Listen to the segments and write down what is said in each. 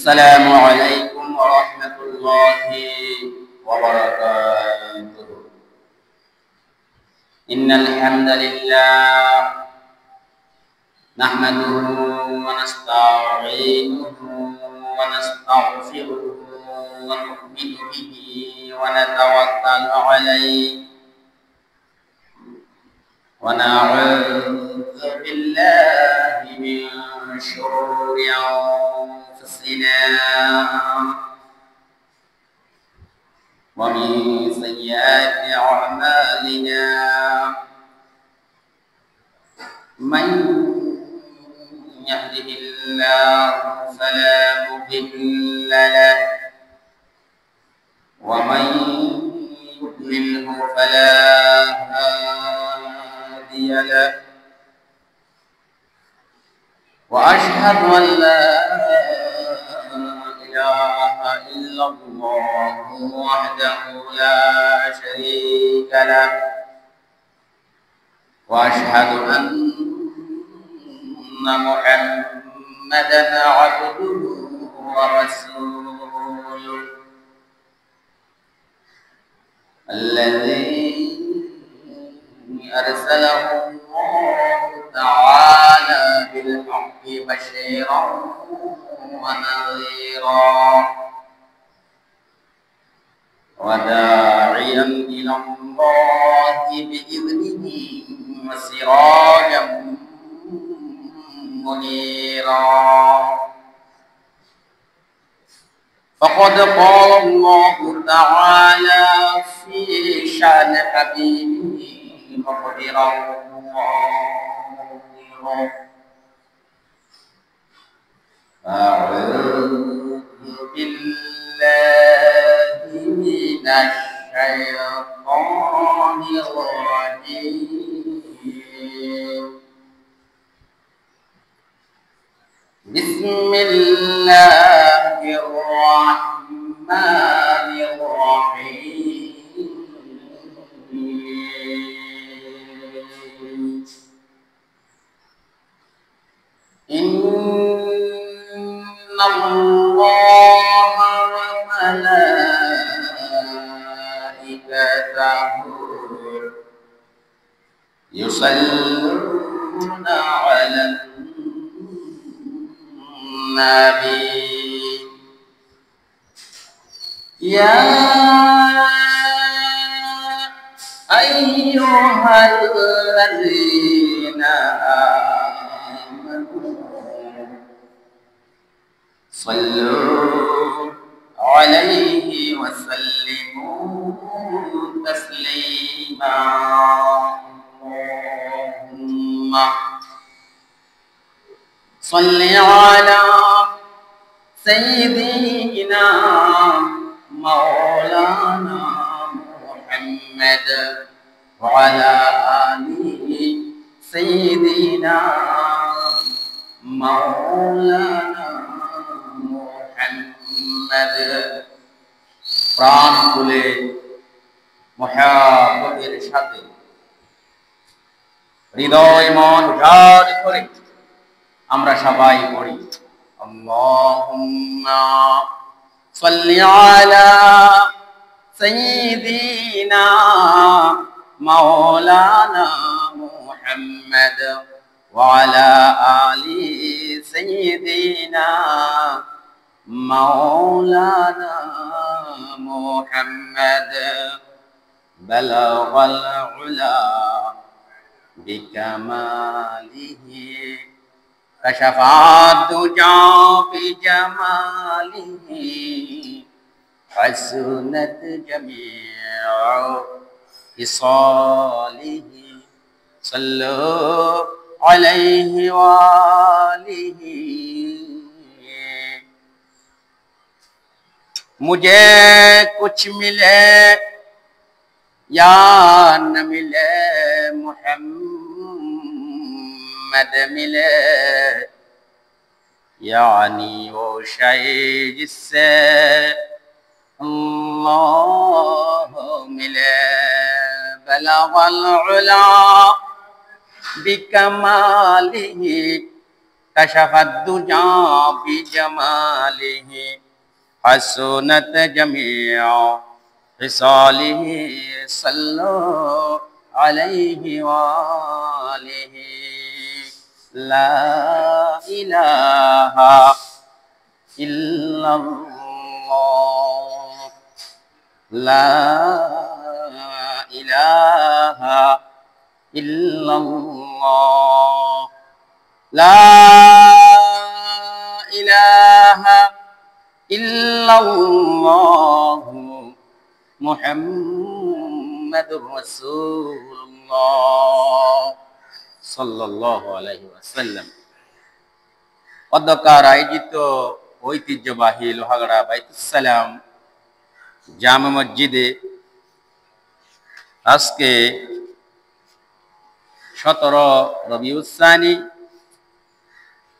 السلام عليكم ورحمة الله وبركاته. إن الحمد لله نحمده ونستعينه ونستغفره ونؤمن به ونتوكل عليه ونعوذ بالله من شرور أنفسنا ومن سيئات أعمالنا من يهده الله فلا مضل له ومن يضلله فلا هادي له وأشهد أن لا إله إلا الله وحده لا شريك له وأشهد أن محمدا عبده ورسوله الذي أرسله الله تعالى بالحق بشيرا ونذيرا وداعيا إلى الله بإذنه وسراجا منيرا فقد قال الله تعالى في شأن حبيبه مخبرا أعوذ بالله من الشيطان الرجيم بسم الله الرحمن الرحيم إن الله وملائكته يصلون على النبي يا أيها الذين آمنوا صلوا عليه وسلموا تسليما اللهم صل على سيدنا مولانا محمد وعلى آله سيدنا مولانا محمد প্রাণ খুলে মুহাব্বতের সাথে হৃদয় মন উজাড় করে আমরা সবাই পড়ি আল্লাহুম্মা সাল্লি আলা সাইয়্যিদিনা মাওলানা মুহাম্মদ ওয়া আলা আলি সাইয়্যিদিনা মাওলানা মুহাম্মদ বালাগাল উলা বিকামালিহি كشف الدجى بجماله حسنت جميع خصاله صلوا عليه وآله मुझे कुछ मिले या न मिले मुहम्मद मिले यानी वो शय जिससे अल्लाह मिले बलगल उला बिकमालिही كشف الدجى بجماله حسنت جميع خصاله صلوا عليه وآله لا إله إلا الله لا إله إلا الله لا إله إلا الله محمد رسول الله صلى الله عليه وسلم। অধ্যকার আয়োজিত ঐতিহ্যবাহী লোহাগড়া বাইতুস সালাম জামে মসজিদে আজকে 17 রবিউল সানি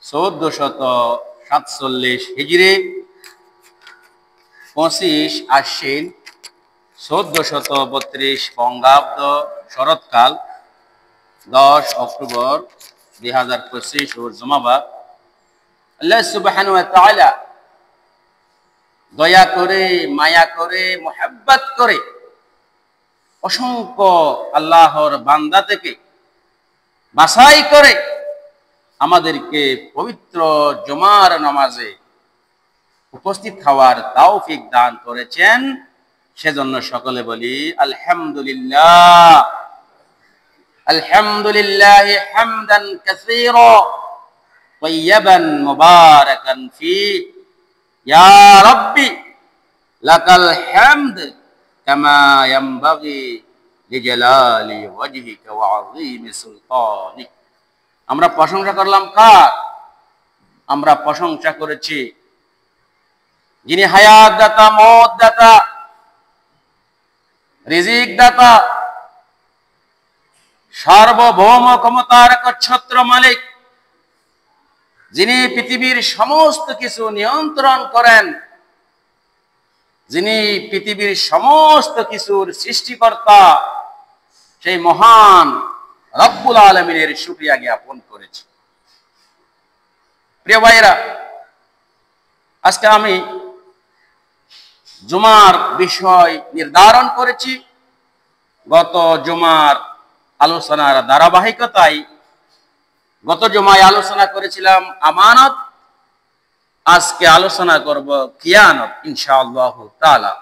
1447 হিজরি 25 আশ্বিন 1432 বঙ্গাব্দ শরৎকাল 10 অক্টোবর 2025 রোজ জুমাবার। আল্লাহ সুবহানাহু ওয়া তাআলা দয়া করে মায়া করে মুহাব্বত করে অসংখ্য আল্লাহর বান্দা থেকে বাছাই করে আমাদেরকে পবিত্র জুমার নামাজে উপস্থিত হওয়ার তৌফিক দান করেছেন, সেজন্য সকলে বলি আলহামদুলিল্লাহ। আলহামদুলিল্লাহ হামদান কাসীরা তাইয়্যিবান মুবারাকান ফি ইয়া রাব্বি লাকাল হামদ কামা ইয়ানবাগি লিজালালি ওয়াজহিকা ওয়া আযীমি সুলতানিক। আমরা প্রশংসা করলাম কার? আমরা প্রশংসা করেছি যিনি হায়াত দাতা, মওত দাতা, রিজিক দাতা, সার্বভৌম ক্ষমতার একচ্ছত্র মালিক, যিনি পৃথিবীর সমস্ত কিছু নিয়ন্ত্রণ করেন, যিনি পৃথিবীর সমস্ত কিছুর সৃষ্টিকর্তা, সেই মহান রব্বুল আলামিনের শুকরিয়া জ্ঞাপন করেছি। প্রিয় ভাইরা, আজকে আমি জুমার বিষয় নির্ধারণ করেছি। গত জুমার আলোচনার ধারাবাহিকতায় গত জুমায় আলোচনা করেছিলাম আমানত, আজকে আলোচনা করব কিয়ানত ইনশাআল্লাহ তাআলা।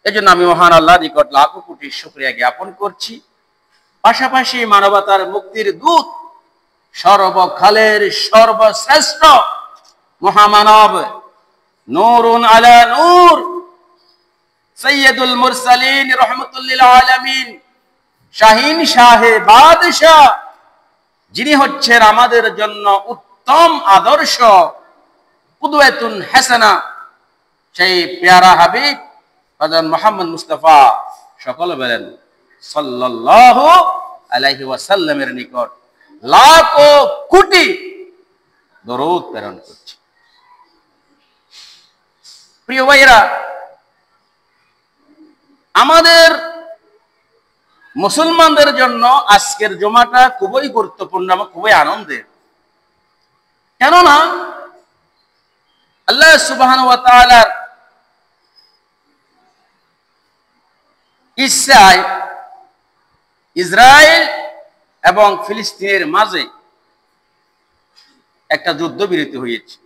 এজন্য আমি মহান আল্লাহর নিকট লাখো কোটি শুকরিয়া জ্ঞাপন করছি। পাশাপাশি মানবতার মুক্তির দূত, সর্বকালের সর্বশ্রেষ্ঠ মহামানব, নূরুন আলা নূর, সাইয়্যিদুল মুরসালিন রাহমাতুল লিল আলামিন, শাহিন শাহে বাদশাহ, যিনি হচ্ছেন আমাদের জন্য উত্তম আদর্শ, কুদওয়াতুন হাসানা, সেই প্যারা হাবিব হযরত মুহাম্মদ মুস্তাফা সকলে বলেন সাল্লাল্লাহু আলাইহি ওয়াসাল্লামের নিকট লাখো কোটি দরুদ প্রেরণ করছি। প্রিয় ভাইরা, আমাদের মুসলমানদের জন্য আজকের জুমাটা খুবই গুরুত্বপূর্ণ এবং খুবই আনন্দের। কেননা আল্লাহ সুবহানাহু ওয়া তাআলার ইচ্ছায় ইসরায়েল এবং ফিলিস্তিনের মাঝে একটা যুদ্ধবিরতি হয়েছে।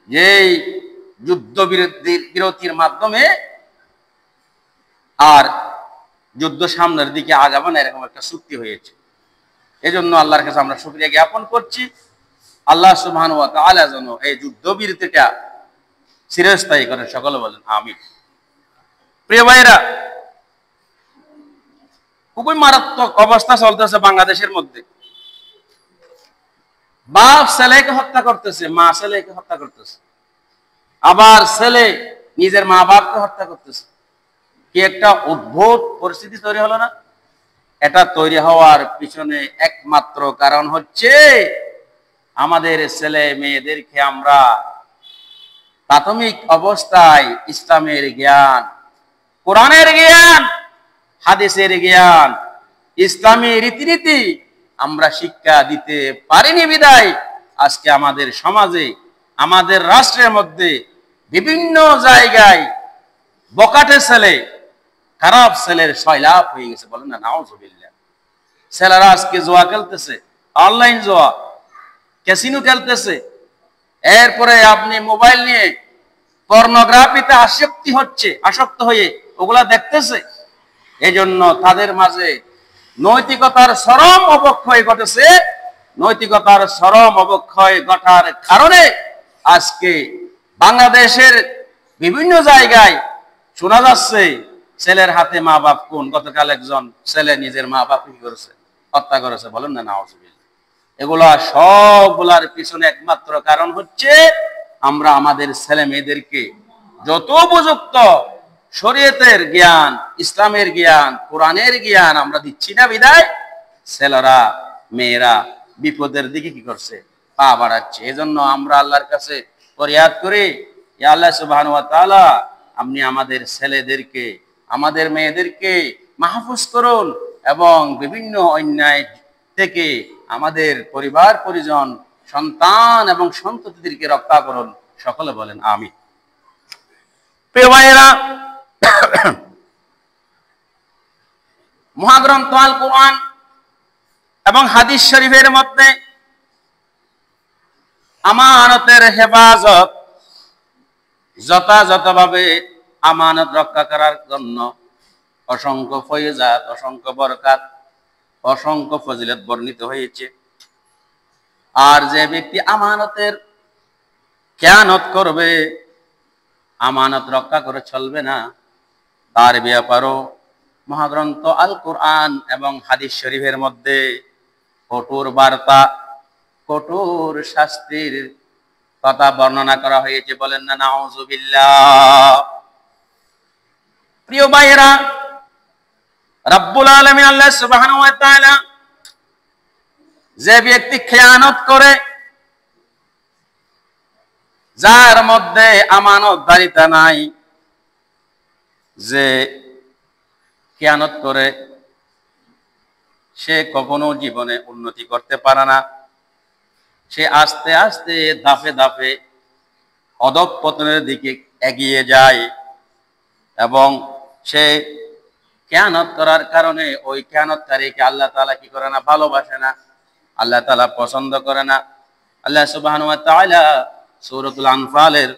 যেই যুদ্ধবিরতির মাধ্যমে আর যুদ্ধ সামনের দিকে আগাবে না, এরকম একটা চুক্তি হয়েছে। এজন্য আল্লাহর কাছে আমরা শুকরিয়া জ্ঞাপন করছি। আল্লাহ সুবহানাহু ওয়া তাআলা যেন এই যুদ্ধবিরতিটা চিরস্থায়ী করেন, সকলে বলেন আমিন। প্রিয় ভাইরা, খুবই মারাত্মক অবস্থা চলতেছে বাংলাদেশের মধ্যে। বাপ ছেলেকে হত্যা করতেছে, মা ছেলেকে হত্যা করতেছে, আবার ছেলে নিজের মা বাপকে হত্যা করতেছে। কি একটা অদ্ভুত পরিস্থিতি তৈরি হলো না? এটা তৈরি হওয়ার পিছনে একমাত্র কারণ হচ্ছে আমাদের ছেলে মেয়েদেরকে আমরা প্রাথমিক অবস্থায় ইসলামের জ্ঞান, কোরআনের জ্ঞান, হাদিসের জ্ঞান, ইসলামী রীতিনীতি আমরা শিক্ষা দিতে পারিনি বিদায় আজকে আমাদের সমাজে, আমাদের রাষ্ট্রের মধ্যে বিভিন্ন জায়গায় বকাটে ছেলে, খারাপ ছেলের সয়লাভ হয়ে গেছে। বলেন না নাউজুবিল্লাহ। ছেলেরা আজকে জোয়া খেলতেছে, অনলাইন জোয়া, ক্যাসিনো খেলতেছে, এরপরে আপনি মোবাইল নিয়ে পর্নোগ্রাফিতে আসক্ত হয়ে ওগুলা দেখতেছে। এজন্য তাদের মাঝে নৈতিকতার চরম অবক্ষয় ঘটেছে। নৈতিকতার চরম অবক্ষয় ঘটার কারণে আজকে বাংলাদেশের বিভিন্ন জায়গায় শোনা যাচ্ছে ছেলের হাতে মা বাপ খুন। গতকাল একজন ছেলে নিজের মা বাপ কি করেছে? হত্যা করেছে। বলেন না নাউজুবিল্লাহ। এগুলা সবগুলার পিছনে একমাত্র কারণ হচ্ছে আমরা আমাদের ছেলে মেয়েদেরকে যত উপযুক্ত শরীয়তের জ্ঞান, ইসলামের জ্ঞান, কোরআনের জ্ঞান আমরা দিচ্ছি না বিদায় ছেলেরা মেয়েরা বিপদের দিকে কি করছে? পা বাড়াচ্ছে। এজন্য আমরা আল্লাহর কাছে ফরিয়াদ করি, ইয়া আল্লাহ সুবহানাহু ওয়া তাআলা, আপনি আমাদের ছেলেদেরকে, আমাদের মেয়েদেরকে মাহফুজ করুন এবং বিভিন্ন অন্যায় থেকে আমাদের পরিবার পরিজন, সন্তান এবং সন্ততিদেরকে রক্ষা করুন। সকলে বলেন আমিন। প্রিয় ভাইয়েরা, মহাগ্রন্থ আল কোরআন এবং হাদিস শরীফের মধ্যে আমানতের হেফাজত, যথাযথভাবে আমানত রক্ষা করার জন্য অসংখ্য ফয়জাত, অসংখ্য বরকাত, অসংখ্য ফজিলত বর্ণিত হয়েছে। আর যে ব্যক্তি আমানতের খেয়ানত করবে, আমানত রক্ষা করে চলবে না, তার ব্যাপারও মহাগ্রন্থ আল কোরআন এবং হাদিস শরীফের মধ্যে কঠোর বার্তা, কঠোর শাস্তির কথা বর্ণনা করা হয়েছে। বলেন না নাউজুবিল্লাহ। প্রিয় ভাইয়েরা, রব্বুল আলামিন আল্লাহ সুবহানাহু ওয়া তাআলা যে ব্যক্তি খেয়ানত করে, যার মধ্যে আমানতদারিতা নাই, যে খেয়ানত করে সে কখনো জীবনে উন্নতি করতে পারে না। সে আস্তে আস্তে ধাপে ধাপে অধঃপতনের দিকে এগিয়ে যায় এবং সে খেয়ানত করার কারণে ওই খেয়ানতকারীকে আল্লাহ তাআলা কি করে না? ভালোবাসে না, আল্লাহ তাআলা পছন্দ করে না। আল্লাহ সুবহানাহু ওয়া তাআলা সূরাতুল আনফালের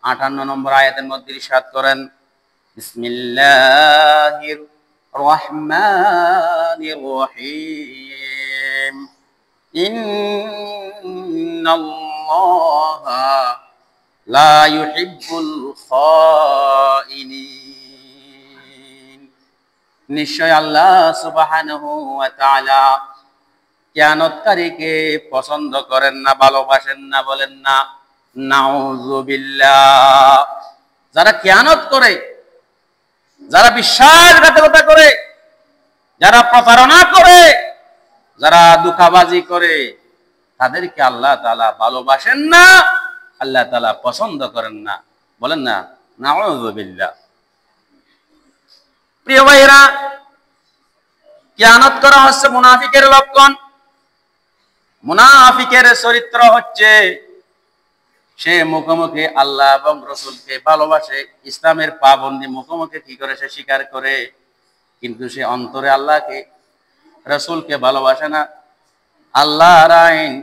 58 নম্বর আয়াতের মধ্যে ইরশাদ করেন, বিসমিল্লাহির রহমানির রহিম, ইন্নাল্লাহা লা ইউহিব্বুল খাইনিন। নিশ্চয় আল্লাহ সুবহানাহু ওয়া তাআলা খেয়ানতকারীকে পছন্দ করেন না, ভালোবাসেন না। বলেন না নাউজুবিল্লাহ। যারা খেয়ানত করে, যারা বিশ্বাসঘাতকতা করে, যারা প্রতারণা করে, যারা ধোঁকাবাজি করে, তাদেরকে আল্লাহ তাআলা ভালোবাসেন না, আল্লাহ তাআলা পছন্দ করেন না। বলেন না নাউজুবিল্লাহ। প্রিয় ভাইরা, খেয়ানত করা হচ্ছে মুনাফিকের লক্ষণ। মুনাফিকের চরিত্র হচ্ছে সে মুখোমুখি আল্লাহ এবং রসুলকে ভালোবাসে, ইসলামের পাবন্দি মুখোমুখি কি করে সে স্বীকার করে, কিন্তু সে অন্তরে আল্লাহকে, রসুলকে ভালোবাসে না। আল্লাহর আইন,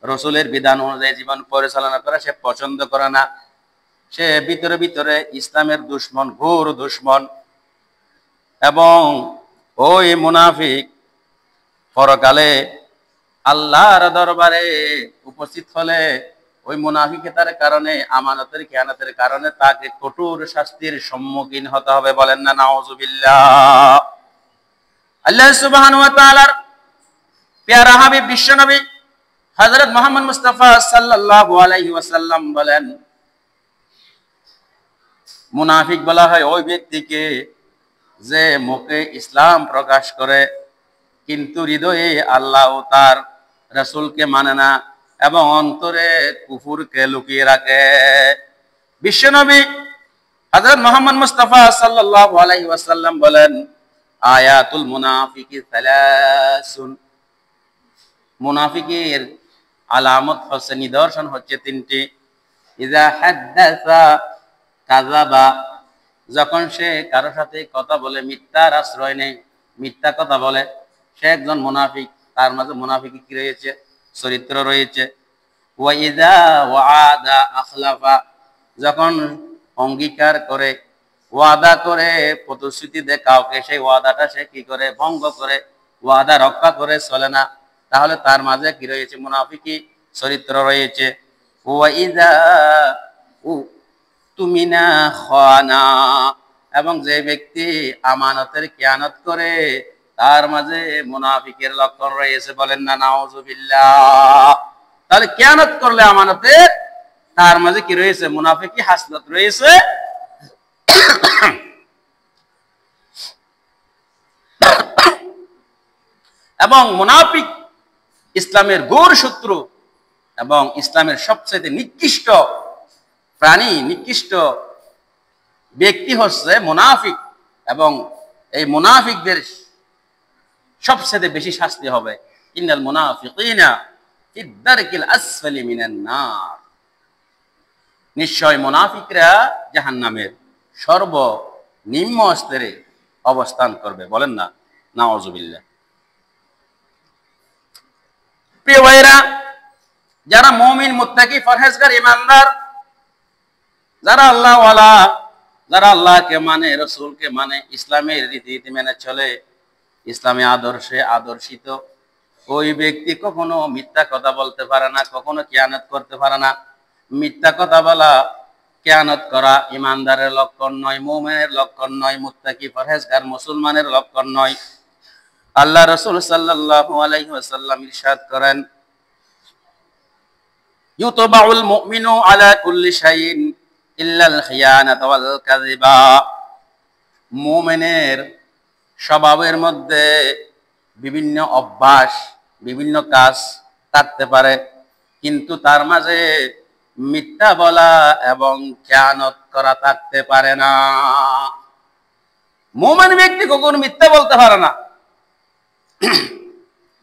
রসুলের বিধান অনুযায়ী জীবন পরিচালনা করে সে পছন্দ করে না। সে ভিতরে ভিতরে ইসলামের দুশ্মন, ঘোর দুশ্মন। এবং ওই মুনাফিক পরকালে আল্লাহর দরবারে উপস্থিত হলে ওই মুনাফিকতার কারণে, আমানতের খেয়ানতের কারণে তাকে কঠোর শাস্তির সম্মুখীন হতে হবে। বলেন না নাউজুবিল্লাহ। আল্লাহ সুবহানাহু ওয়া তাআলার প্যারা হাবিব বিশ্বনবী হযরত মুহাম্মদ মুস্তাফা সাল্লাল্লাহু আলাইহি ওয়াসাল্লাম বলেন, মুনাফিক বলা হয় ওই ব্যক্তিকে যে মুখে ইসলাম প্রকাশ করে কিন্তু হৃদয়ে আল্লাহ ও তার রাসূলকে মানে না এবং অন্তরে কুফরকে লুকিয়ে রাখে। বিশ্বনবী হযরত মুহাম্মদ মুস্তাফা সাল্লাল্লাহু আলাইহি ওয়াসাল্লাম বলেন, আয়াতুল মুনাফিকি সালাসুন, মুনাফিকের আলামত হচ্ছে, নিদর্শন হচ্ছে তিনটি। ইযা হাদ্দাসা কাযাবা, যখন সে কারো সাথে কথা বলে মিথ্যার আশ্রয় নেয়, মিথ্যা কথা বলে, সে একজন মুনাফিক। তার মাঝে মুনাফিকি কি রয়েছে? চরিত্র রয়েছে। ওয়া ইযা ওয়াদা আখলাফা, যখন অঙ্গীকার করে, ওয়াদা করে, প্রতিশ্রুতি দেয় কাউকে, সেই ওয়াদাটা সে কি করে? ভঙ্গ করে, ওয়াদা রক্ষা করে চলে না, তাহলে তার মাঝে কি রয়েছে? মুনাফিকি চরিত্র রয়েছে। ওয়া ইযা তুমিনা খানা, এবং যে ব্যক্তি আমানতের খেয়ানত করে, তার মাঝে মুনাফিকের লক্ষণ রয়েছে। বলেন না নাউজুবিল্লাহ। তাহলে খেয়ানত করলে আমানতের, তার মাঝে কি রয়েছে? মুনাফিকি হাসলত রয়েছে। এবং মুনাফিক ইসলামের ঘোর শত্রু, এবং ইসলামের সবচেয়ে নিকৃষ্ট প্রাণী, নিকৃষ্ট ব্যক্তি হচ্ছে মুনাফিক। এবং এই মুনাফিকদের সবচেয়ে বেশি শাস্তি হবে, ইন্নাল মুনাফিকিনা ফিদ দারকিল আসফালি মিনান নার, নিশ্চয় মুনাফিকরা জাহান্নামের সর্বনিম্ন স্তরে অবস্থান করবে। বলেন না নাউজুবিল্লাহ। প্রিয় ভাইরা, যারা মুমিন, মুত্তাকি, পরহেজগার, ঈমানদার, যারা আল্লাহওয়ালা, যারা আল্লাহকে মানে, রাসূলকে মানে, ইসলামের রীতিনীতি মেনে চলে, ইসলামী আদর্শে আদর্শিত, ওই ব্যক্তি কখনো মিথ্যা কথা বলতে পারে না, কখনো খেয়ানত করতে পারে না। মিথ্যা কথা বলা, খেয়ানত করা ঈমানদারের লক্ষণ নয়, মুমিনের লক্ষণ নয়, মুত্তাকি পরহেজগার মুসলমানের লক্ষণ নয়। আল্লাহ রাসূল সাল্লাল্লাহু আলাইহি ওয়াসাল্লাম ইরশাদ করেন, ইউতবাউল মুমিনু আলা কুল্লি শাইইন ইল্লাল খিয়ানাতা ওয়াল কাযিবা, মুমিনের স্বভাবের মধ্যে বিভিন্ন অভ্যাস, বিভিন্ন কাজ থাকতে পারে, কিন্তু তার মাঝে মিথ্যা বলা এবং খেয়ানত করা থাকতে পারে না। মুমিন ব্যক্তি কখনো মিথ্যা বলতে পারে না,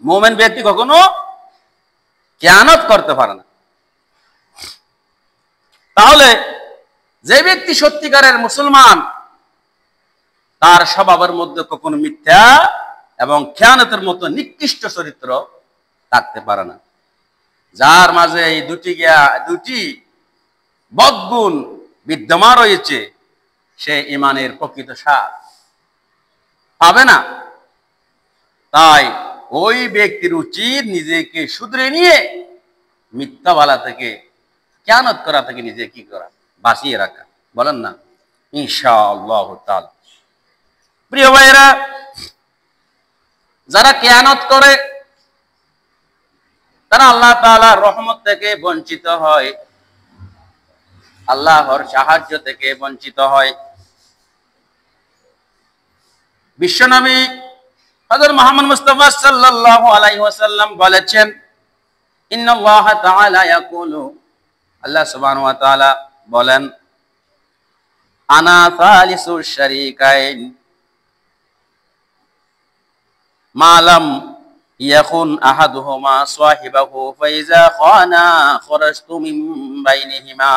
মুমিন ব্যক্তি কখনো খেয়ানত করতে পারে না। তাহলে যে ব্যক্তি সত্যিকারের মুসলমান, তার স্বভাবের মধ্যে কখনো মিথ্যা এবং খেয়ানতের মতো নিকৃষ্ট চরিত্র থাকতে পারে না। যার মাঝে এই দুটি বদগুণ বিদ্যমান রয়েছে, সে ঈমানের প্রকৃত স্বাদ পাবে না। তাই ওই ব্যক্তির উচিত নিজেকে শুধরে নিয়ে মিথ্যা বলা থেকে, খেয়ানত করা থেকে নিজে কি করা? বাঁচিয়ে রাখা। বলেন না ইনশাআল্লাহ তাআলা। প্রিয় ভাইরা, যারা খেয়ানত করে, তারা আল্লাহ তাআলার রহমত থেকে বঞ্চিত হয়, আল্লাহর সাহায্য থেকে বঞ্চিত হয়। বিশ্বনবী হযরত মুহাম্মদ মুস্তাফা সাল্লাল্লাহু আলাইহি ওয়াসাল্লাম বলেছেন, ইন্নাল্লাহ তাআলা ইয়াকুলু, আল্লাহ সুবহানাহু ওয়া তাআলা বলেন, আনা সালিসু শারীকাইন মালাম ইয়াকুন আহাদুহুমা সাহিবাহু ফাইজা খানা খরাজতু মিন বাইনিহিমা,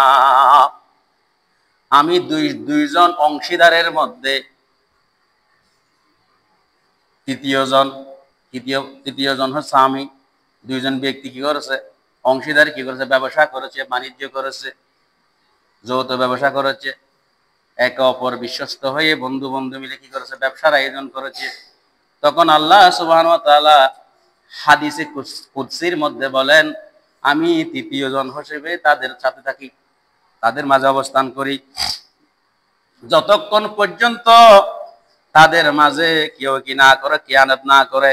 আমি দুইজন অংশীদারের মধ্যে তৃতীয় জন হচ্ছে আমি। দুইজন ব্যক্তি কি করেছে? অংশীদার কি করেছে? ব্যবসা করেছে, বাণিজ্য করেছে, যৌথ ব্যবসা করেছে, একে অপর বিশ্বস্ত হয়ে বন্ধু মিলে কি করেছে? ব্যবসার আয়োজন করেছে। তখন আল্লাহ সুবহানাহু ওয়া তাআলা হাদিসে কুদসির মধ্যে বলেন, আমি তৃতীয় জন হিসেবে তাদের সাথে থাকি, তাদের মাঝে অবস্থান করি, যতক্ষণ পর্যন্ত তাদের মাঝে কেউ কি না করে, খেয়ানত না করে।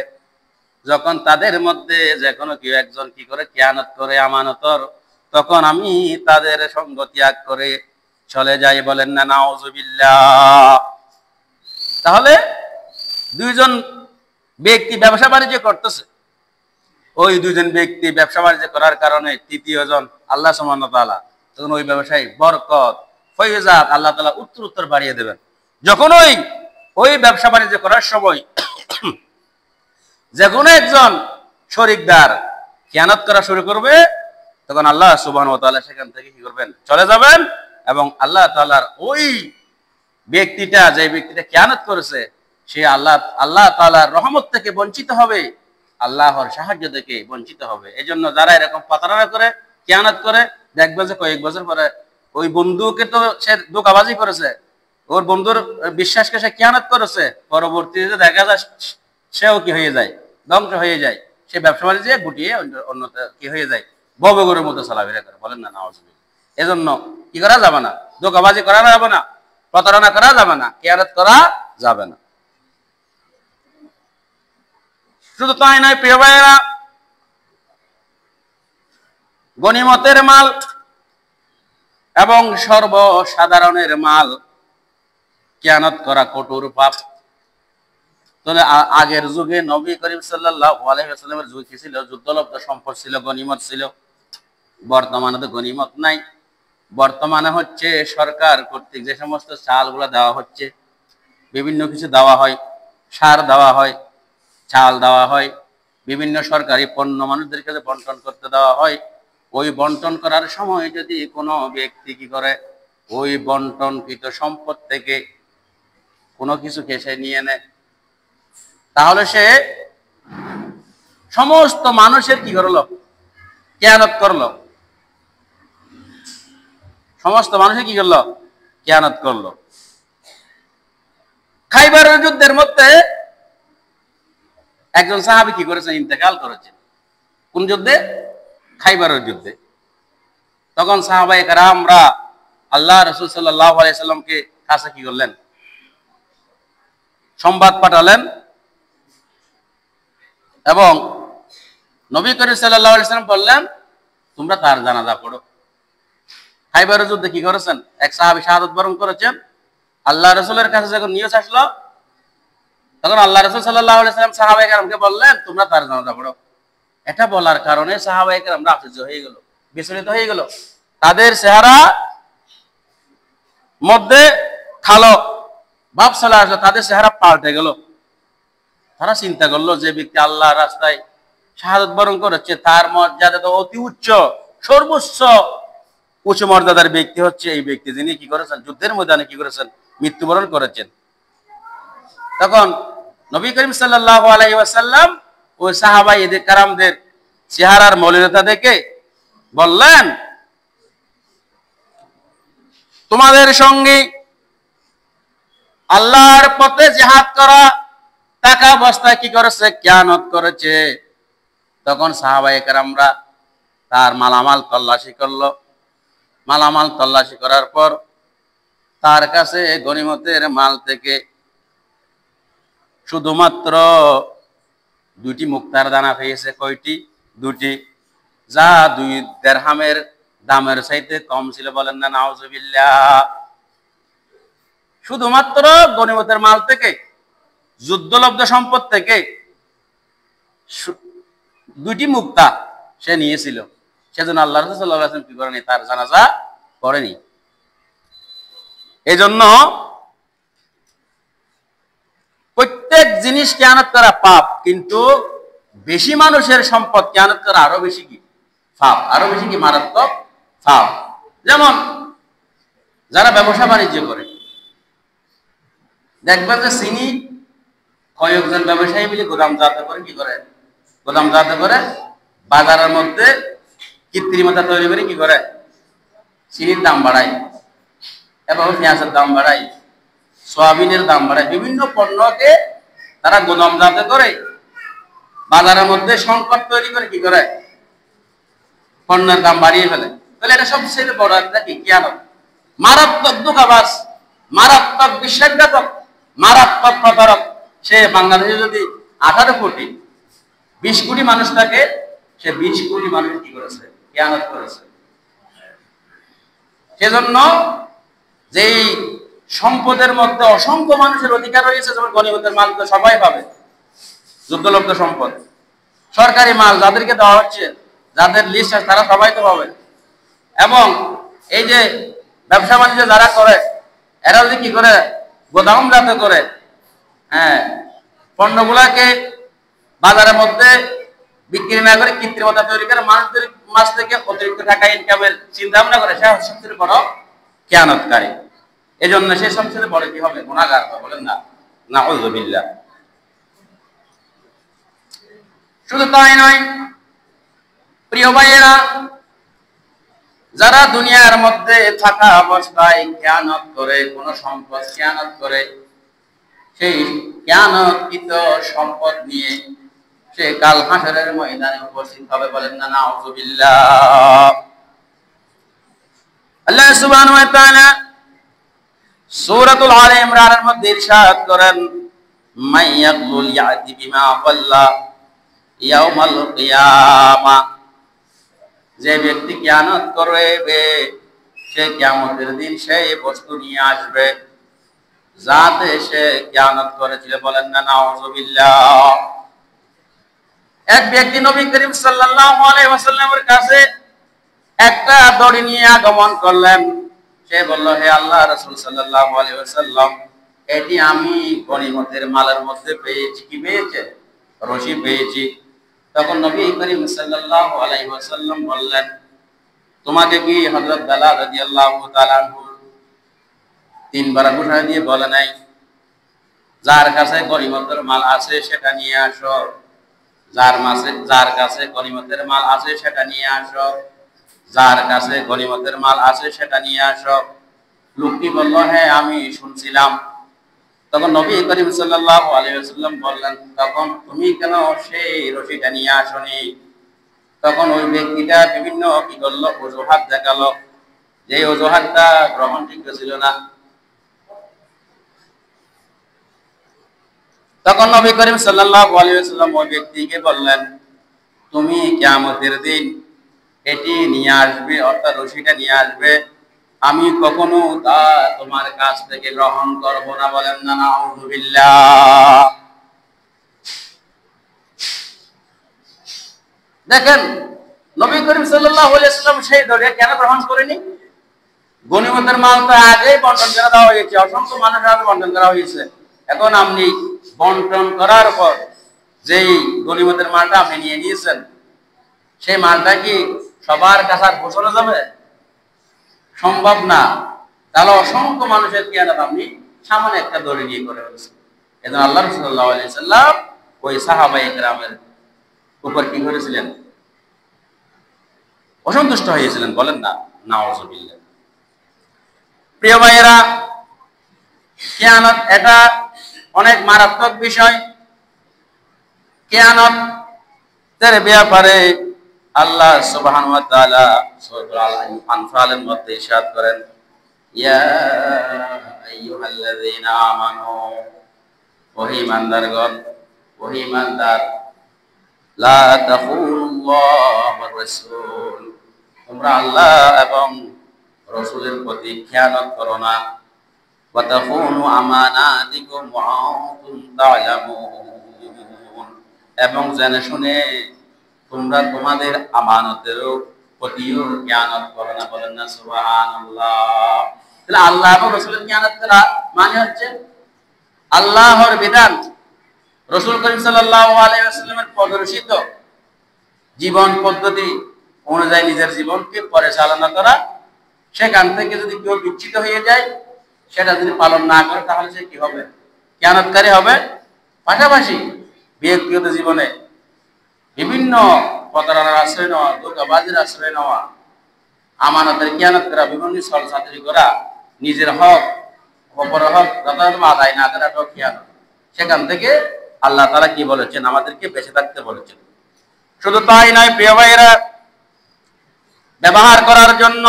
যখন তাদের মধ্যে যে কোনো কেউ একজন কি করে? খেয়ানত করে আমানতর, তখন আমি তাদের সঙ্গ ত্যাগ করে চলে যাই। বলেন না নাউজুবিল্লাহ। তাহলে দুইজন ব্যক্তি ব্যবসা বাণিজ্য করতেছে, ওই দুইজন ব্যক্তি ব্যবসা বাণিজ্য করার কারণে তৃতীয় জন আল্লাহ সুবহানাহু ওয়া তাআলা তখন ওই ব্যবসায় বরকত, ফয়জাত আল্লাহ তাআলা উত্তর বাড়িয়ে দেবেন। যখন ওই ব্যবসা বাণিজ্য করার সময় যে কোনো একজন শরিকদার খিয়ানত করা শুরু করবে, তখন আল্লাহ সুবহানাহু ওয়া তাআলা সেখান থেকে কি করবেন, চলে যাবেন, এবং আল্লাহ তাআলার ওই ব্যক্তিটা, যে ব্যক্তিটা খিয়ানত করেছে, সে আল্লাহ তাআলার রহমত থেকে বঞ্চিত হবে, আল্লাহর সাহায্য থেকে বঞ্চিত হবে। এজন্য যারা এরকম প্রতারণা করে, খিয়ানত করে, দেখবে যে কয়েক বছর পরে ওই বন্ধুকে তো সে ধোঁকাবাজি করেছে, ওর বন্ধুর বিশ্বাসকে সে খিয়ানত করেছে, পরবর্তীতে দেখা যায় সেও কি হয়ে যায়, ধ্বংস হয়ে যায়। সে ব্যবসা বাণিজ্যে গুটিয়ে অন্যতা কি হয়ে যায়, ভবঘুরের মতো চলাফেরা করে। বলেন না নাউজুবিল্লাহ। এজন্য কি করা যাবে না, ধোঁকাবাজি করা যাবে না, প্রতারণা করা যাবে না, খিয়ানত করা যাবে না। শুধু তাই নয় প্রিয় ভাইয়েরা, গনিমতের মাল এবং সর্বসাধারণের মাল খিয়ানত করা কঠোর পাপ। তাহলে আগের যুগে নবী করিম সাল্লাল্লাহু আলাইহি ওয়াসাল্লামের যুগে কি ছিল? যুদ্ধলব্ধ সম্পদ ছিল, গনিমত ছিল। বর্তমানে তো গনিমত নাই। বর্তমানে হচ্ছে সরকার কর্তৃক যে সমস্ত চালগুলো দেওয়া হচ্ছে, বিভিন্ন কিছু দেওয়া হয়, সার দেওয়া হয়, চাল দেওয়া হয়, বিভিন্ন সরকারি পণ্য মানুষদের কাছে বন্টন করতে দেওয়া হয়। ওই বন্টন করার সময় যদি কোনো ব্যক্তি কি করে, ওই বন্টনকৃত সম্পদ থেকে কোনো কিছু সে নিয়ে নেয়, তাহলে সে সমস্ত মানুষের কি করলো, খিয়ানত করলো। সমস্ত মানুষের কি করলো, খিয়ানত করলো। খাইবারের যুদ্ধের মধ্যে একজন সাহাবী কি করেছেন, ইন্তেকাল করেছেন। কোন যুদ্ধে? খাইবারের যুদ্ধে। তখন সাহাবায়ে কেরামরা আল্লাহ রাসূল সাল্লাল্লাহু আলাইহি সাল্লামকে কাছে কি করলেন, সংবাদ পাঠালেন, এবং নবী করিম সাল্লাল্লাহু আলাইহি সাল্লাম বললেন, তোমরা তার জানাজা পড়ো। খাইবারের যুদ্ধে কি করেছেন, এক সাহাবী শাহাদাত বরণ করেছেন। আল্লাহ রাসূলের কাছে যখন নিউজ আসলো, তখন আল্লাহ রাসূল সাল্লাল্লাহু আলাইহি সাল্লাম সাহাবায়ে কেরামকে বললেন, তোমরা তার জানাজা পড়ো। এটা বলার কারণে সাহাবায়ে কেরামরা আশ্চর্য হয়ে গেল, বিচলিত হয়ে গেল। তাদের চেহারা মধ্যে কালো ভাব চলে আসলো, তাদের চেহারা পাল্টে গেল। তারা চিন্তা করলো, যে ব্যক্তি আল্লাহর রাস্তায় শাহাদাত বরণ করেছে, তার মর্যাদা তো অতি উচ্চ, সর্বোচ্চ উচ্চ মর্যাদার ব্যক্তি হচ্ছে এই ব্যক্তি, যিনি কি করেছেন, যুদ্ধের ময়দানে কি করেছেন, মৃত্যুবরণ করেছেন। তখন নবী করিম সাল্লাল্লাহু আলাইহি ওয়াসাল্লাম ওই সাহাবায়ে কেরামদের চেহারার মলিনতা দেখে বললেন, তোমাদের সঙ্গে আল্লাহর পথে জিহাদ করা টাকা অবস্থায় কি করেছে, খিয়ানত করেছে। তখন সাহাবায়ে কেরামরা তার মালামাল তল্লাশি করলো। মালামাল তল্লাশি করার পর তার কাছে গনিমতের মাল থেকে শুধুমাত্র 2টি মুক্তার দানা পেয়েছে। কয়টি? 2টি, যা 2 দিরহামের দামের চাইতে কম ছিল। বলেন না নাউজুবিল্লাহ। শুধুমাত্র গনিমতের মাল থেকে, যুদ্ধলব্ধ সম্পদ থেকে 2টি মুক্তা সে নিয়েছিল। সেজন্য আল্লাহ রাসূল সাল্লাল্লাহু আলাইহি ওয়াসাল্লাম কি করেনি, তার জানাজা পড়েনি। এজন্য প্রত্যেক জিনিস খিয়ানত করা পাপ, কিন্তু বেশি মানুষের সম্পদ খিয়ানত করা আরো বেশি কি পাপ, আরো বেশি কি মারাত্মক পাপ। যেমন যারা ব্যবসা বাণিজ্য করে, দেখবেন যে চিনি কয়েকজন ব্যবসায়ী মিলে গোদামজাত করে কি করে, গোদামজাত করে বাজারের মধ্যে কৃত্রিমতা তৈরি করে কি করে, চিনির দাম বাড়ায়, এবং পেঁয়াজের দাম বাড়ায়, সয়াবিনের দাম বাড়ায়, বিভিন্ন পণ্যকে তারা গোদামজাত করে বাজারের মধ্যে সংকট তৈরি করে কি করে, পণ্যের দাম বাড়িয়ে ফেলে। তাহলে এটা সবচেয়ে বড় একটা কি খিয়ানত, মারাত্মক ধোঁকাবাজ, মারাত্মক বিশ্বাসঘাতক, মারাত্মক প্রতারক। সে বাংলাদেশে যদি 18 কোটি 20 কোটি মানুষ থাকে, সে 20 কোটি মানুষ কি করেছে, খিয়ানত করেছে। সেজন্য যেই সম্পদের মধ্যে অসংখ্য মানুষের অধিকার রয়েছে, যেমন গনিমতের মাল তো সবাই পাবে, যুদ্ধলব্ধ সম্পদ, সরকারি মাল যাদেরকে দেওয়া হচ্ছে, যাদের লিস্ট আছে, তারা সবাই তো পাবে। এবং এই যে ব্যবসা বাণিজ্য যারা করে, এরা যদি কি করে, গোদামজাত করে, পণ্যগুলাকে বাজারের মধ্যে বিক্রি না করে কৃত্রিমতা তৈরি করে মানুষদের মাছ থেকে অতিরিক্ত টাকা ইনকামের চিন্তা ভাবনা করে, সে সবচেয়ে বড় খেয়ানতকারী। এজন্য সে সবচেয়ে বড় কি হবে? গুনাহগার হবে। বলেন না নাউযুবিল্লাহ। শুধু তাই নয় প্রিয় ভাইয়েরা, যারা দুনিয়ার মধ্যে থাকা অবস্থায় খেয়ানত করে, কোন সম্পদ খেয়ানত করে, সেই খেয়ানতকৃত সম্পদ নিয়ে সে কাল হাসরের ময়দানে উপস্থিত হবে। বলেন না নাউযুবিল্লাহ। আল্লাহ সুবহানাহু ওয়া তাআলা সূরাতুল আলে ইমরানের মধ্যে ইরশাদ করেন, মাইয়াকুল ইয়াতি বিমা ক্বাল্লা ইয়াউমাল কিয়ামাহ, যে ব্যক্তি খেয়ানত করবে সে কিয়ামতের দিন সেই বস্তু নিয়ে আসবে যাতে সে খেয়ানত করেছিল। বলেন না নাউযুবিল্লাহ। এক ব্যক্তি নবী করিম সাল্লাল্লাহু আলাইহি ওয়াসাল্লামের কাছে একটা দড়ি নিয়ে আগমন করলেন। সে বলল, হে আল্লাহ রাসূল সাল্লাল্লাহু আলাইহি ওয়াসাল্লাম, এটি আমি গনিমতের মালের মধ্যে পেয়েছি। কি পেয়েছে? রশি পেয়েছি। তখন নবী করিম সাল্লাল্লাহু আলাইহি ওয়াসাল্লাম বললেন, তোমাকে কি হযরত বেলাল রাদিয়াল্লাহু তাআলা আনহু তিনবার ঘোষণা দিয়ে বলে নাই, যার কাছে গনিমতের মাল আছে সেটা নিয়ে আসো, যার কাছে গনিমতের মাল আছে সেটা নিয়ে আসো, যার কাছে গনিমতের মাল আছে সেটা নিয়ে আসো। লোকটি বলল, হ্যাঁ আমি শুনছিলাম। তখন নবী করিম সাল্লাল্লাহু আলাইহি ওয়াসাল্লাম বললেন, তখন তুমি কেন সেই রশিটা নিয়ে আসনি? তখন ওই ব্যক্তিটা বিভিন্ন কি করলো, অজুহাত দেখালো, যে অজুহাতটা গ্রহণযোগ্য ছিল না। তখন নবী করিম সাল্লাল্লাহু আলাইহি ওয়াসাল্লাম ওই ব্যক্তিকে বললেন, তুমি কিয়ামতের দিন এটি নিয়ে আসবে, অর্থাৎ রশিটা নিয়ে আসবে, আমি কখনো তা তোমার কাছ থেকে গ্রহণ করব না। বলেন না নাউযুবিল্লাহ। দেখেন নবী করিম সাল্লাল্লাহু আলাইহি ওয়াসাল্লাম সেই দড়ি কেন গ্রহণ করেনি? গনিমতের মাল তো আগেই বন্টন করে দেওয়া হয়েছে, অসংখ্য মানুষের আগে বন্টন করা হয়েছে। এখন আপনি বন্টন করার পর যেই গনিমতের মালটা আপনি নিয়ে নিয়েছেন, সেই মালটা কি সবার কাছে পৌঁছানো যাবে? সম্ভব না। তাহলে অসংখ্য মানুষের কিয়ানত আপনি সামনে একটা দড়ি নিয়ে করে ফেলছেন। এজন্য আল্লাহ রাসূল সাল্লাল্লাহু আলাইহি সাল্লাম ওই সাহাবায়ে কেরামের উপর কি করেছিলেন? অসন্তুষ্ট হয়েছিলেন। বলেন না নাউযুবিল্লাহ। প্রিয় ভাইয়েরা, কিয়ানত এটা অনেক মারাত্মক বিষয়। কিয়ানতের ব্যাপারে আল্লাহ সুবহানাহু ওয়া তাআলা সূরা আল-আনফালের মধ্যে ইরশাদ করেন, ইয়া আইয়ুহাল্লাযীনা আমানু, ওহে ঈমানদারগণ, ওহে ঈমানদার, লা তাখুনুল্লাহ ওয়া রাসূল, তোমরা আল্লাহ এবং রাসূলের প্রতি খেয়ানত করো না। ওয়া তাখুনু আমানাতিকুম ওয়া আনতুম তা'লামুন, এবং জেনে শুনে তোমরা তোমাদের আমানতেরও প্রতিও খেয়ানত করো না। বলেন না সুবহানাল্লাহ। তাহলে আল্লাহ এবং রাসূলের খেয়ানত করা মানে হচ্ছে আল্লাহর বিধান, রাসূল করিম সাল্লাল্লাহু আলাইহি ওয়াসাল্লামের প্রদর্শিত জীবন পদ্ধতি অনুযায়ী নিজের জীবনকে পরিচালনা করা। সেখান থেকে যদি কেউ বিচ্যুত হয়ে যায়, সেটা যদি পালন না করে, তাহলে সে কি হবে? খেয়ানতকারী হবে। পাশাপাশি ব্যক্তিগত জীবনে বিভিন্ন প্রতারণার আশ্রয় নেওয়া, ধোঁকাবাজির আশ্রয় নেওয়া, আমানতের খেয়ানত করা, বিভিন্ন ছলচাতুরি করা, নিজের হক অপর হক যথাযথ আদায় না করাটাও খেয়ানত। সেখান থেকে আল্লাহ তাআলা কি বলেছেন? আমাদেরকে বেঁচে থাকতে বলেছেন। শুধু তাই নয় প্রিয় ভাইয়েরা, ব্যবহার করার জন্য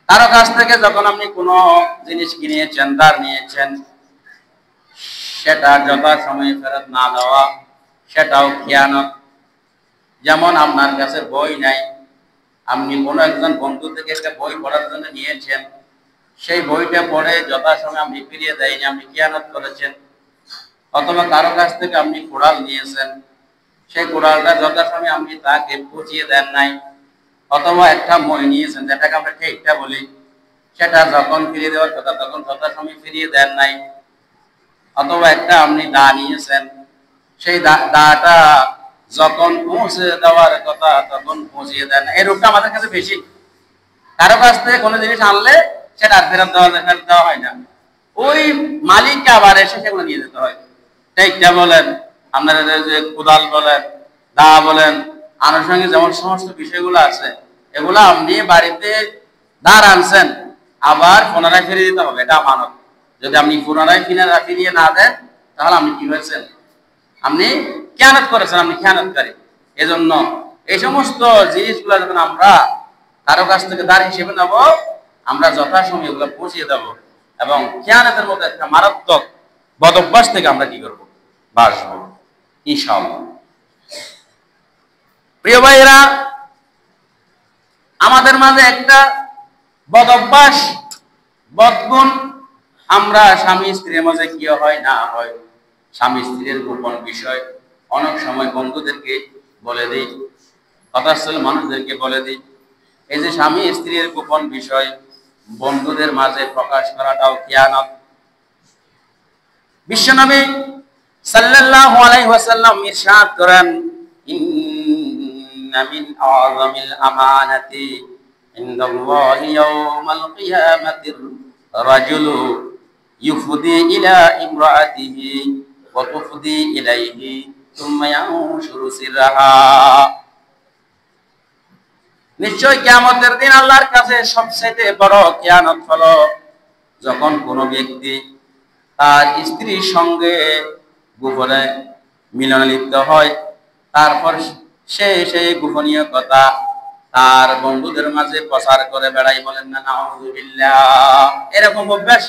কারো কাছ থেকে যখন আপনি কোনো জিনিস কিনেছেন, ধার নিয়েছেন, সেটা যথাসময়ে ফেরত না দেওয়া, সেটাও খেয়ানত। যেমন আপনার কাছে বই নাই, আপনি কোনো একজন বন্ধু থেকে একটা বই পড়ার জন্য নিয়েছেন, সেই বইটা পড়ে যথাসময়ে আপনি ফিরিয়ে দেয়নি, আপনি খেয়ানত করেছেন। অথবা কারো কাছ থেকে আপনি কোড়াল নিয়েছেন, সেই কোড়ালটা যথাসময়ে আপনি তাকে পৌঁছিয়ে দেন নাই। অথবা একটা মই নিয়েছেন, যেটাকে আমরা ঠিকটা বলি, সেটা যখন ফিরিয়ে দেওয়ার কথা তখন যথাসময়ে ফিরিয়ে দেন নাই। অথবা একটা আপনি দা নিয়েছেন, সেই দাটা যখন পৌঁছে দেওয়ার কথা তখন পৌঁছিয়ে দেন। এই রূপটা আমাদের কাছে বেশি। কারো কাছ থেকে কোনো জিনিস আনলে সেটা আর ফেরত দেওয়া হয় না, ওই মালিককে আবার এসে সেগুলো নিয়ে যেতে হয়। টেকটা বলেন, আপনার যে কোদাল বলেন, দা বলেন, আনুষঙ্গিক যেমন সমস্ত বিষয়গুলো আছে, এগুলো আপনি বাড়িতে দাঁড় আনছেন, আবার পুনরায় ফিরিয়ে দিতে হবে, এটা আমানত। যদি আপনি পুনরায় ফিরিয়ে না দেন, তাহলে আপনি কি হয়েছেন? আপনি খেয়ানত করেছেন, আপনি খেয়ানতকারী। এজন্য এই সমস্ত জিনিসগুলো যখন আমরা কারো কাছ থেকে দাঁড় হিসেবে নেব, আমরা যথাসময়ে এগুলো পৌঁছিয়ে দেবো, এবং খেয়ানতের মতো একটা মারাত্মক বদভ্যাস থেকে আমরা কি করবো? বাঁচবো ইনশাআল্লাহ। প্রিয় ভাইয়েরা, আমাদের মাঝে একটা বদভ্যাস, বদগুণ, আমরা স্বামী স্ত্রীর মাঝে কি হয় না হয়, স্বামী স্ত্রীর গোপন বিষয় অনেক সময় বন্ধুদেরকে বলে দিই, কথাস্থল মানুষদেরকে বলে দিই। এই যে স্বামী স্ত্রীর গোপন বিষয় বন্ধুদের মাঝে প্রকাশ করাটাও খেয়ানত। বিশ্বনবী সাল্লাল্লাহু আলাইহি ওয়াসাল্লাম ইরশাদ করেন, ইন্না মিন আযামিল আমানাতি ইনদাল্লাহি ইয়াওমাল কিয়ামাতির রাজুলু ইউফদি ইলা ইমরাআতিহি ওয়া তুফদি ইলাইহি সুম্মা ইয়ানশুরু সিররাহা। নিশ্চয় কিয়ামতের দিন আল্লাহর কাছে সবচেয়ে বড় কিয়ামত হলো যখন কোনো ব্যক্তি তার স্ত্রীর সঙ্গে গোপনে মিলনে লিপ্ত হয়, তারপর সে সেই গোপনীয় কথা তার বন্ধুদের মাঝে প্রচার করে বেড়াই। বলেন না নাউযুবিল্লাহ। এরকম অভ্যাস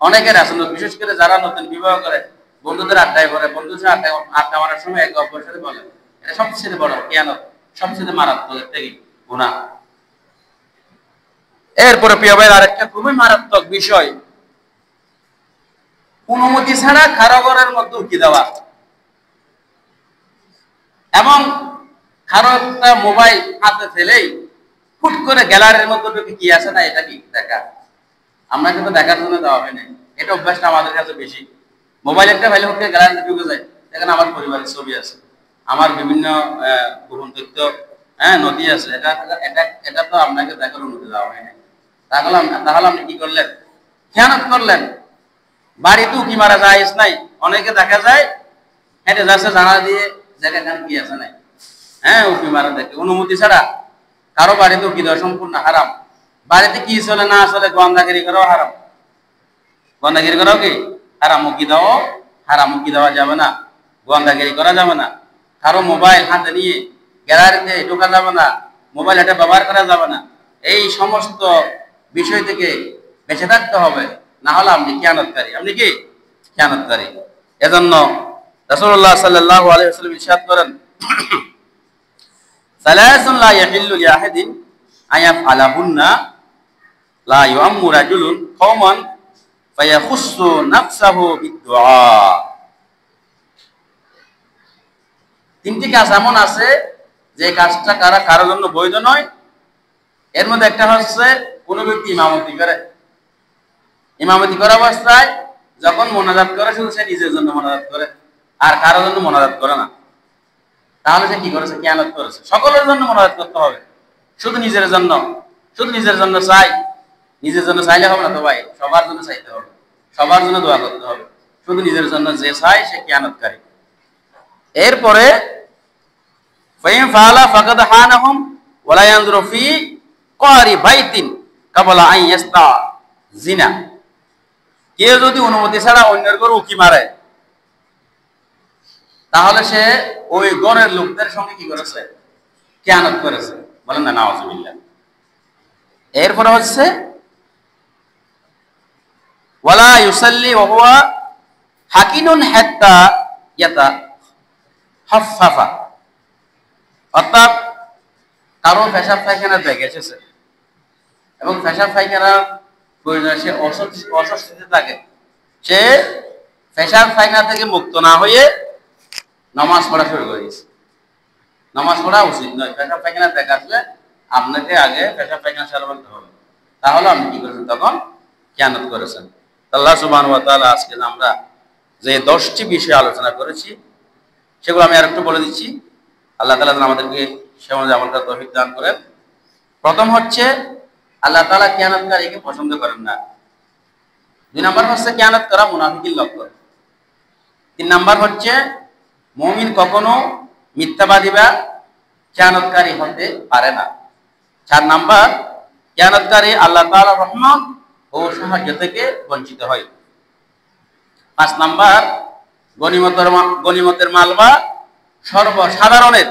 অনেকের আছে, বিশেষ করে যারা নতুন বিবাহ করে, বন্ধুদের আড্ডায় করে, বন্ধুদের আড্ডা মারার সময় এক অপরের সাথে বলে, এটা সবচেয়ে বড় কিয়ামত, সবচেয়ে মারাত্মক একটা গুনাহ। এরপরে প্রিয় ভাই, আরেকটা খুবই মারাত্মক বিষয়, অনুমতি ছাড়া কারো ঘরের মধ্যে উকি দেওয়া, এবং কারো একটা মোবাইল হাতে ফেলেই ফুট করে গ্যালারির মধ্যে ঢুকে কি আছে না এটা কি দেখা, আমরা কিন্তু দেখার জন্য দেওয়া হয় না। এটা অভ্যাসটা আমাদের কাছে বেশি। মোবাইল একটা ফেলে হুট করে গ্যালারিতে ঢুকে যায়, দেখেন আমার পরিবারের ছবি আছে, আমার বিভিন্ন গোপন তথ্য নথি আছে, এটা এটা এটা তো আপনাকে দেখার অনুমতি দেওয়া হয় না। তাহলে আপনি কি করলেন? খেয়ানত করলেন। বাড়িতে উকি মারা যায় নাই, অনেকে দেখা যায় হেঁটে যাচ্ছে জানা দিয়ে জায়গাখানে কি আছে নাই, উকি মারা দেখে অনুমতি ছাড়া কারো বাড়িতে উকি দেওয়া সম্পূর্ণ হারাম। বাড়িতে কি চলে না চলে গন্ধাগিরি করাও হারাম, গন্ধাগিরি করাও কি হারাম, উকি দেওয়া হারাম, উকি দেওয়া যাবে না, গন্ধাগিরি করা যাবে না, কারো মোবাইল হাতে নিয়ে গ্যালারিতে ঢোকা যাবে না, মোবাইল হাতে ব্যবহার করা যাবে না। এই সমস্ত বিষয় থেকে বেঁচে থাকতে হবে, না হলে আপনি খেয়ানতকারী, আপনি কি খেয়ানতকারী। এজন্য রাসূলুল্লাহ সাল্লাল্লাহু আলাইহি ওয়াসাল্লাম ইরশাদ করেন, সালাসুন লা ইয়াহিল্লু লিআহাদিন আয়াফআলাহুন্না, লা ইউআম্মু রাজুলুন কওমান ফায়াখুসসু নাফসাহু বিদুআ। তিনটি কাজ এমন আছে যে কাজটা কারোর জন্য বৈধ নয়। এর মধ্যে একটা হচ্ছে কোনো ব্যক্তি ইমামতি করে, ইমামতি করা অবস্থায় যখন মোনাজাত করে শুধু সে নিজের জন্য মোনাজাত করে, আর কারোর জন্য মোনাজাত করে না, তাহলে সে কি করেছে? কিয়ানত করেছে। সকলের জন্য মোনাজাত করতে হবে, শুধু নিজের জন্য, শুধু নিজের জন্য চাই, নিজের জন্য চাইলে হবে না তো ভাই, সবার জন্য চাইতে হবে, সবার জন্য দোয়া করতে হবে। শুধু নিজের জন্য যে চাই সে কিয়ানতকারী। এরপরে ফাইন ফাআলা ফাকাদ হানাহুম ওয়ালা ইয়ানজুরু ফি ক্বারি বাইতিন ক্বাবলা আন ইয়াস্তাজিনা। কেউ যদি অনুমতি ছাড়া অন্যের ঘরে উকি মারে, তাহলে সে ওই ঘরের লোকদের সঙ্গে কি করেছে? কিয়ানত করেছে। বলেন না নাউযুবিল্লাহ। এরপরে হচ্ছে ওয়ালা ইউসাল্লি ওয়া হুয়া হাকিনুন হাত্তা ইয়াতাহাফফা। অর্থাৎ কারো পেশাব পায়খানার ব্যাগ এসেছে এবং পেশাব পায়খানার প্রয়োজন, সে অস্বস্তিতে থাকে, সে পেশাব পায়খানা থেকে মুক্ত না হয়ে নামাজ পড়া শুরু করে দিয়েছে। নামাজ পড়া উচিত নয়। পেশাব পায়খানা দেখা আসলে আপনাকে আগে পেশাব পায়খানা সারা বলতে হবে, তাহলে আপনি কি করেছেন? তখন কিয়ানত করেছেন। আল্লাহ সুবহানাহু ওয়া তাআলা আজকে আমরা যে 10টি বিষয় আলোচনা করেছি সেগুলো আমি আরেকটু বলে দিচ্ছি। আল্লাহ তাআলা যেন আমাদেরকে সে অনুযায়ী আমল করার তৌফিক দান করেন। প্রথম হচ্ছে আল্লাহ তাআলা খেয়ানতকারীকে পছন্দ করেন না। 2 নাম্বার হচ্ছে খেয়ানত করা মুনাফিকের লক্ষণ। 3 নাম্বার হচ্ছে মুমিন কখনো মিথ্যাবাদী বা খেয়ানতকারী হতে পারে না। 4 নাম্বার খেয়ানতকারী আল্লাহ তাআলার রহমত ও সাহায্য থেকে বঞ্চিত হয়। 5 নাম্বার গনিমতের মাল বা সর্বসাধারণের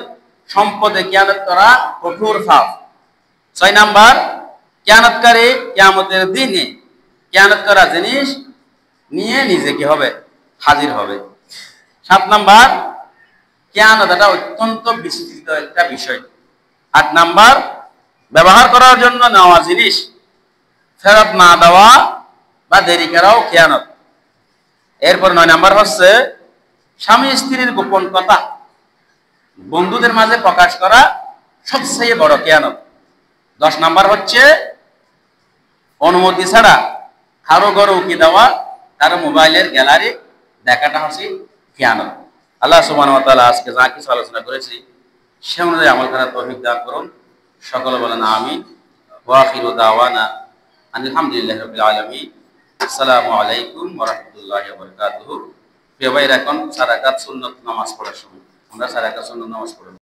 সম্পদে খেয়ানত করা কঠোর পাপ। 6 নাম্বার খেয়ানতকারী কিয়ামতের দিনে খেয়ানত করা জিনিস নিয়ে নিজে কি হবে? হাজির হবে। 7 নাম্বার খেয়ানত এটা অত্যন্ত বিস্তৃত একটা বিষয়। 8 নাম্বার ব্যবহার করার জন্য নেওয়া জিনিস ফেরত না দেওয়া বা দেরি করাও খেয়ানত। এরপর 9 নাম্বার হচ্ছে স্বামী স্ত্রীর গোপন কথা বন্ধুদের মাঝে প্রকাশ করা সবচেয়ে বড় খেয়ানত। 10 নাম্বার হচ্ছে অনুমতি ছাড়া কারো ঘরে উকি দেওয়া, কারো মোবাইলের গ্যালারি দেখাটা হচ্ছে খেয়ানত। আল্লাহ সুবহানাহু ওয়া তাআলা আজকে যা কিছু আলোচনা করেছি সে অনুযায়ী আমল করার তৌফিক দান করুন। সকলে বলেন আমিন। ওয়া আখিরু দাওয়ানা আলহামদুলিল্লাহি রাব্বিল আলামিন। আসসালামু আলাইকুম ওয়া রাহমাতুল্লাহি ওয়া বারাকাতুহু। প্রিয় ভাইরা, এখন 4 রাকাত সুন্নত নামাজ পড়ার সময়। আমরা 4 রাকাত সুন্নত নামাজ পড়ব।